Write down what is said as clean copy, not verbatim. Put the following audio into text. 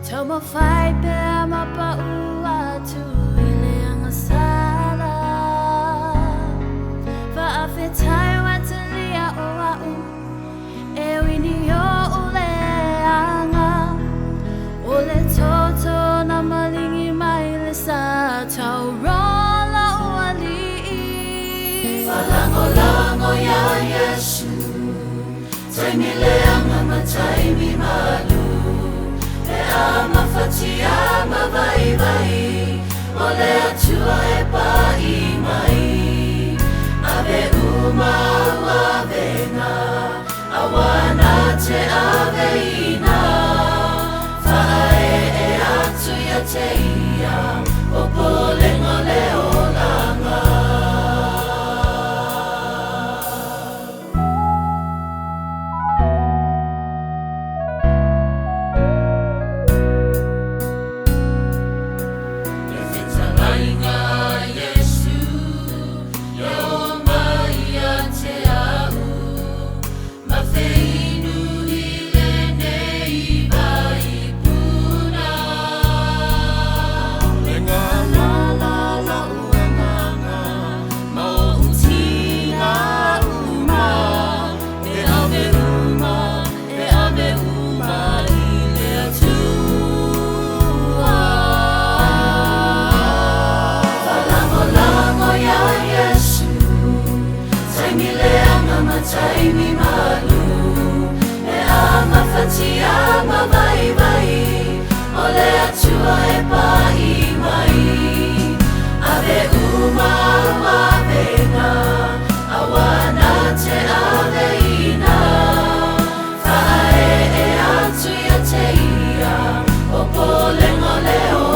Tomo fai pe mapa ua tu ile anga sala fa afetai watalia o au e wini o ule anga ole toto na malingi mai le sa tau rola o ali falango lango ya Yesu taimi le anga matai mi malu ama fati ama vai vai ole atua e pa I mai ave uma ave na awana te ave ina fa e atu ya te ia o pole ngole o langa Matai mi malu e ama fati ama vai vai ole atua e pa I mai ave uma ave na awana te ave ina fa e atu ya te ia o pole ngole o